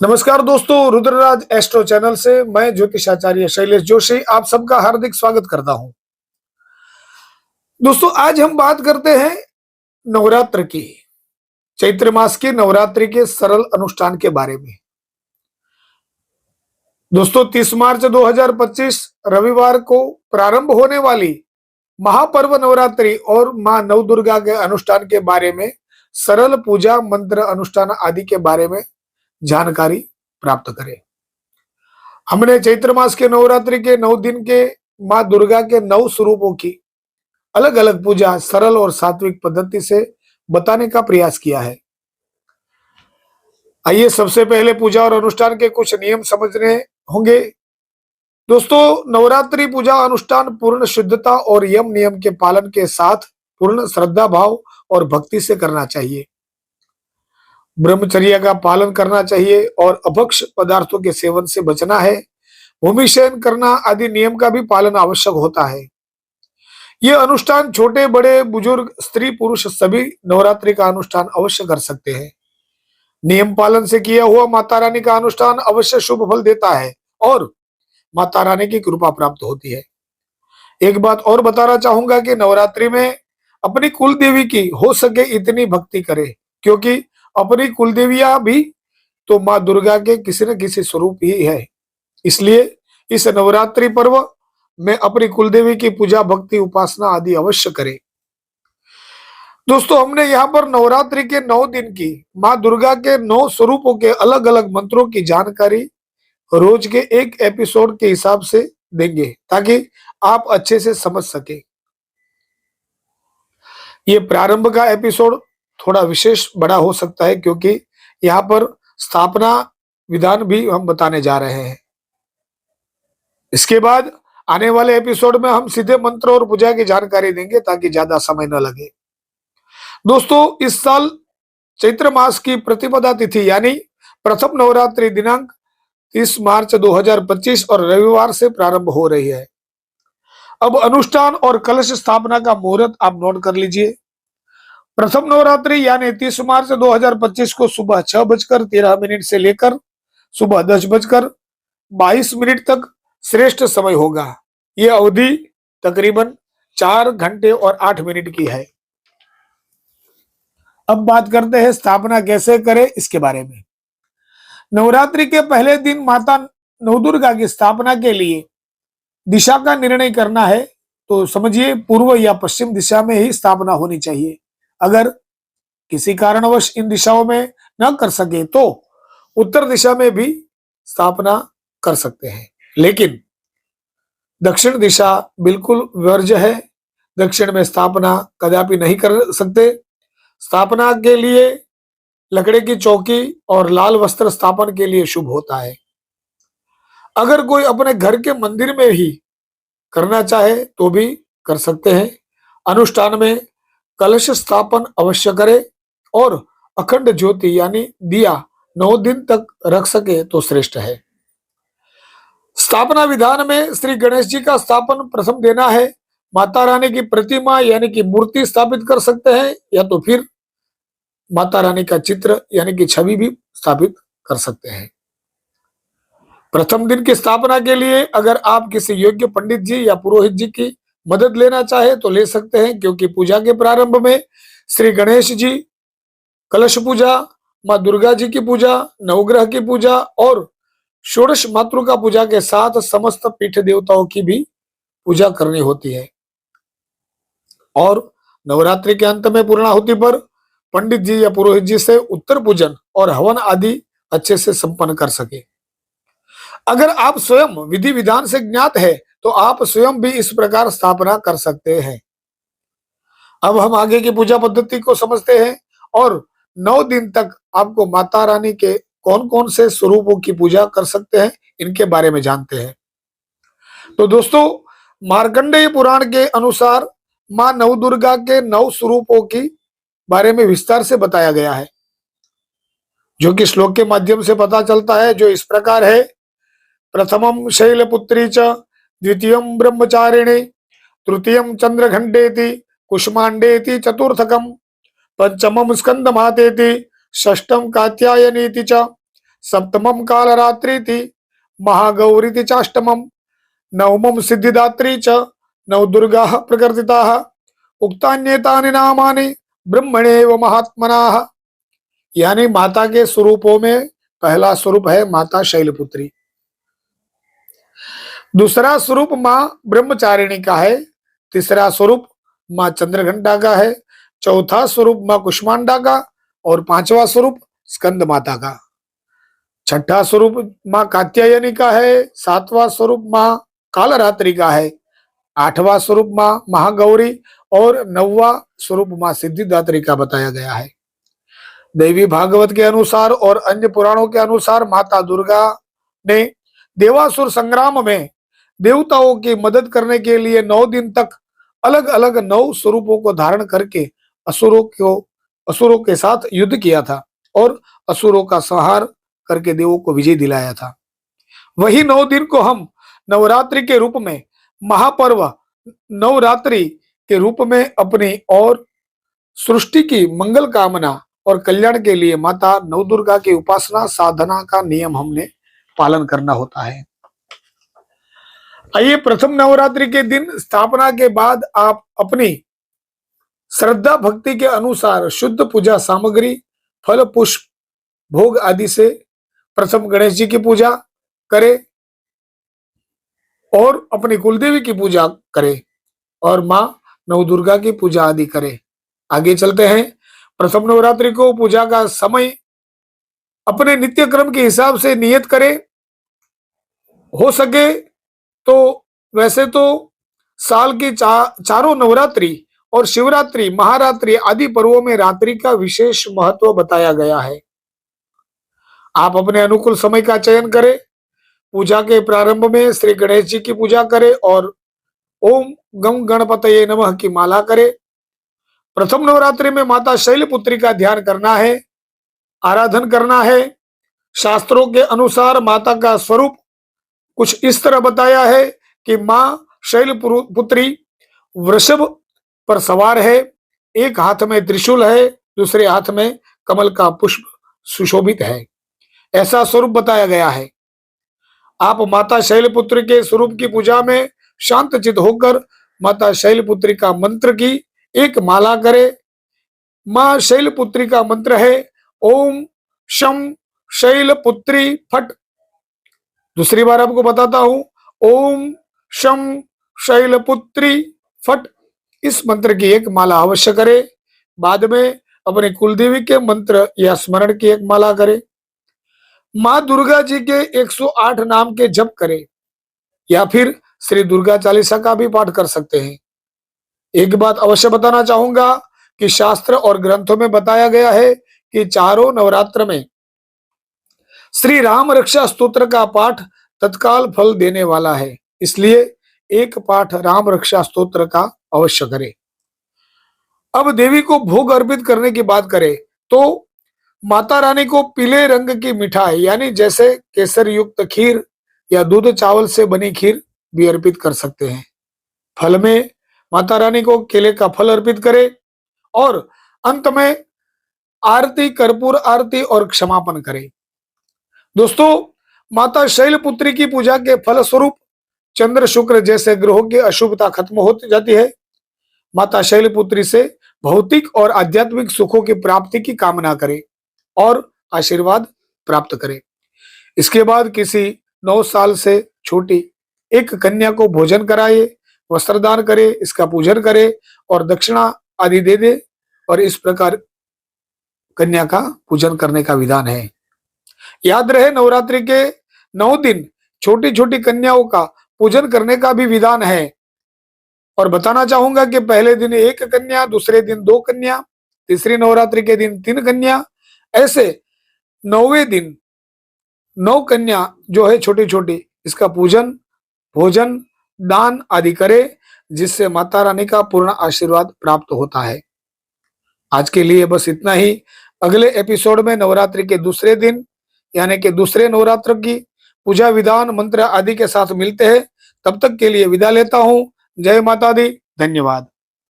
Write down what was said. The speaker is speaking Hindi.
नमस्कार दोस्तों, रुद्रराज एस्ट्रो चैनल से मैं ज्योतिषाचार्य शैलेश जोशी आप सबका हार्दिक स्वागत करता हूं। दोस्तों, आज हम बात करते हैं नवरात्र की, चैत्र मास के नवरात्रि के सरल अनुष्ठान के बारे में। दोस्तों, 30 मार्च 2025 रविवार को प्रारंभ होने वाली महापर्व नवरात्रि और मां नवदुर्गा के अनुष्ठान के बारे में, सरल पूजा मंत्र अनुष्ठान आदि के बारे में जानकारी प्राप्त करें। हमने चैत्र मास के नवरात्रि के 9 दिन के मां दुर्गा के 9 स्वरूपों की अलग अलग पूजा सरल और सात्विक पद्धति से बताने का प्रयास किया है। आइए सबसे पहले पूजा और अनुष्ठान के कुछ नियम समझने होंगे। दोस्तों, नवरात्रि पूजा अनुष्ठान पूर्ण शुद्धता और यम नियम के पालन के साथ पूर्ण श्रद्धा भाव और भक्ति से करना चाहिए। ब्रह्मचर्य का पालन करना चाहिए और अभक्ष पदार्थों के सेवन से बचना है। भूमि शयन करना आदि नियम का भी पालन आवश्यक होता है। यह अनुष्ठान छोटे बड़े बुजुर्ग स्त्री पुरुष सभी नवरात्रि का अनुष्ठान अवश्य कर सकते हैं। नियम पालन से किया हुआ माता रानी का अनुष्ठान अवश्य शुभ फल देता है और माता रानी की कृपा प्राप्त होती है। एक बात और बताना चाहूंगा कि नवरात्रि में अपनी कुल देवी की हो सके इतनी भक्ति करें, क्योंकि अपनी कुल देवियां भी तो माँ दुर्गा के किसी न किसी स्वरूप ही है। इसलिए इस नवरात्रि पर्व में अपनी कुलदेवी की पूजा भक्ति उपासना आदि अवश्य करें। दोस्तों, हमने यहाँ पर नवरात्रि के 9 दिन की माँ दुर्गा के 9 स्वरूपों के अलग अलग मंत्रों की जानकारी रोज के एक एपिसोड के हिसाब से देंगे ताकि आप अच्छे से समझ सके। ये प्रारंभ का एपिसोड थोड़ा विशेष बड़ा हो सकता है, क्योंकि यहाँ पर स्थापना विधान भी हम बताने जा रहे हैं। इसके बाद आने वाले एपिसोड में हम सीधे मंत्र और पूजा की जानकारी देंगे ताकि ज्यादा समय न लगे। दोस्तों, इस साल चैत्र मास की प्रतिपदा तिथि यानी प्रथम नवरात्रि दिनांक 30 मार्च 2025 और रविवार से प्रारंभ हो रही है। अब अनुष्ठान और कलश स्थापना का मुहूर्त आप नोट कर लीजिए। प्रथम नवरात्रि यानी 30 मार्च 2025 को सुबह 6:13 से लेकर सुबह 10:22 तक श्रेष्ठ समय होगा। यह अवधि तकरीबन 4 घंटे और 8 मिनट की है। अब बात करते हैं स्थापना कैसे करें इसके बारे में। नवरात्रि के पहले दिन माता नवदुर्गा की स्थापना के लिए दिशा का निर्णय करना है तो समझिए पूर्व या पश्चिम दिशा में ही स्थापना होनी चाहिए। अगर किसी कारणवश इन दिशाओं में न कर सके तो उत्तर दिशा में भी स्थापना कर सकते हैं, लेकिन दक्षिण दिशा बिल्कुल वर्ज्य है। दक्षिण में स्थापना कदापि नहीं कर सकते। स्थापना के लिए लकड़ी की चौकी और लाल वस्त्र स्थापन के लिए शुभ होता है। अगर कोई अपने घर के मंदिर में ही करना चाहे तो भी कर सकते हैं। अनुष्ठान में कलश स्थापन अवश्य करें और अखंड ज्योति यानी दिया 9 दिन तक रख सके तो श्रेष्ठ है। स्थापना विधान में श्री गणेश जी का स्थापन प्रथम देना है। माता रानी की प्रतिमा यानी कि मूर्ति स्थापित कर सकते हैं या तो फिर माता रानी का चित्र यानी कि छवि भी स्थापित कर सकते हैं। प्रथम दिन की स्थापना के लिए अगर आप किसी योग्य पंडित जी या पुरोहित जी की मदद लेना चाहे तो ले सकते हैं, क्योंकि पूजा के प्रारंभ में श्री गणेश जी, कलश पूजा, माँ दुर्गा जी की पूजा, नवग्रह की पूजा और षोडश मातृका पूजा के साथ समस्त पीठ देवताओं की भी पूजा करनी होती है। और नवरात्रि के अंत में पूर्णाहुति पर पंडित जी या पुरोहित जी से उत्तर पूजन और हवन आदि अच्छे से संपन्न कर सके। अगर आप स्वयं विधि विधान से ज्ञात है तो आप स्वयं भी इस प्रकार स्थापना कर सकते हैं। अब हम आगे की पूजा पद्धति को समझते हैं और 9 दिन तक आपको माता रानी के कौन कौन से स्वरूपों की पूजा कर सकते हैं इनके बारे में जानते हैं। तो दोस्तों, मार्कंडेय पुराण के अनुसार मां नवदुर्गा के 9 स्वरूपों की बारे में विस्तार से बताया गया है, जो कि श्लोक के माध्यम से पता चलता है, जो इस प्रकार है। प्रथमम शैलपुत्री च, द्वितीयम ब्रह्मचारिणी, तृतीयम चंद्रघंटेति, कुष्मांडेति चतुर्थकम, पंचमम स्कंदमातेति, षष्ठम कात्यायनीति च, सप्तमम कालरात्रि थी, महागौरी थी चाष्टमम, नवमम सिद्धिदात्री च, नवदुर्गा प्रकृतिता, उक्तान्येतानि नामानि ब्रह्मणेव महात्मनाः। यानी माता के स्वरूपों में पहला स्वरूप है माता शैलपुत्री, दूसरा स्वरूप मां ब्रह्मचारिणी का है, तीसरा स्वरूप मां चंद्रघंटा का है, चौथा स्वरूप मां कुष्मांडा का और पांचवा स्वरूप स्कंद माता का, छठा स्वरूप मां कात्यायनी का है, सातवां स्वरूप मां कालरात्रि का है, आठवां स्वरूप मां महागौरी और नौवां स्वरूप मां सिद्धिदात्री का बताया गया है। देवी भागवत के अनुसार और अन्य पुराणों के अनुसार माता दुर्गा ने देवासुर संग्राम में देवताओं की मदद करने के लिए 9 दिन तक अलग अलग 9 स्वरूपों को धारण करके असुरों के साथ युद्ध किया था और असुरों का संहार करके देवों को विजय दिलाया था। वही 9 दिन को हम नवरात्रि के रूप में, महापर्व नवरात्रि के रूप में अपनी और सृष्टि की मंगल कामना और कल्याण के लिए माता नवदुर्गा की उपासना साधना का नियम हमने पालन करना होता है। आइए, प्रथम नवरात्रि के दिन स्थापना के बाद आप अपनी श्रद्धा भक्ति के अनुसार शुद्ध पूजा सामग्री, फल, पुष्प, भोग आदि से प्रथम गणेश जी की पूजा करें और अपनी कुलदेवी की पूजा करें और मां नवदुर्गा की पूजा आदि करें। आगे चलते हैं। प्रथम नवरात्रि को पूजा का समय अपने नित्य क्रम के हिसाब से नियत करें। हो सके तो वैसे तो साल की चारों नवरात्रि और शिवरात्रि, महारात्रि आदि पर्वों में रात्रि का विशेष महत्व बताया गया है। आप अपने अनुकूल समय का चयन करें। पूजा के प्रारंभ में श्री गणेश जी की पूजा करें और ओम गम गणपतये नमः की माला करें। प्रथम नवरात्रि में माता शैलपुत्री का ध्यान करना है, आराधन करना है। शास्त्रों के अनुसार माता का स्वरूप कुछ इस तरह बताया है कि मां शैलपुत्री वृषभ पर सवार है, एक हाथ में त्रिशूल है, दूसरे हाथ में कमल का पुष्प सुशोभित है, ऐसा स्वरूप बताया गया है। आप माता शैलपुत्री के स्वरूप की पूजा में शांतचित होकर माता शैलपुत्री का मंत्र की एक माला करें। मां शैलपुत्री का मंत्र है ओम शम शैलपुत्री फट। दूसरी बार आपको बताता हूं, ओम शम शैलपुत्री फट। इस मंत्र की एक माला अवश्य करें। बाद में अपने कुलदेवी के मंत्र या स्मरण की एक माला करें। मां दुर्गा जी के 108 नाम के जप करें या फिर श्री दुर्गा चालीसा का भी पाठ कर सकते हैं। एक बात अवश्य बताना चाहूंगा कि शास्त्र और ग्रंथों में बताया गया है कि चारों नवरात्र में श्री राम रक्षा स्तोत्र का पाठ तत्काल फल देने वाला है, इसलिए एक पाठ राम रक्षा स्तोत्र का अवश्य करें। अब देवी को भोग अर्पित करने की बात करें तो माता रानी को पीले रंग की मिठाई यानी जैसे केसर युक्त खीर या दूध चावल से बनी खीर भी अर्पित कर सकते हैं। फल में माता रानी को केले का फल अर्पित करें और अंत में आरती, कर्पूर आरती और क्षमापन करें। दोस्तों, माता शैलपुत्री की पूजा के फल स्वरूप चंद्र शुक्र जैसे ग्रहों की अशुभता खत्म हो जाती है। माता शैलपुत्री से भौतिक और आध्यात्मिक सुखों की प्राप्ति की कामना करें और आशीर्वाद प्राप्त करें। इसके बाद किसी 9 साल से छोटी एक कन्या को भोजन कराए, वस्त्रदान करे, इसका पूजन करे और दक्षिणा आदि दे दे और इस प्रकार कन्या का पूजन करने का विधान है। याद रहे, नवरात्रि के 9 दिन छोटी छोटी कन्याओं का पूजन करने का भी विधान है। और बताना चाहूंगा कि पहले दिन 1 कन्या, दूसरे दिन 2 कन्या, तीसरी नवरात्रि के दिन 3 कन्या, ऐसे 9वें दिन 9 कन्या जो है छोटी छोटी, इसका पूजन, भोजन, दान आदि करे, जिससे माता रानी का पूर्ण आशीर्वाद प्राप्त होता है। आज के लिए बस इतना ही। अगले एपिसोड में नवरात्रि के दूसरे दिन यानी कि दूसरे नवरात्र की पूजा विधान, मंत्र आदि के साथ मिलते हैं। तब तक के लिए विदा लेता हूं। जय माता दी। धन्यवाद।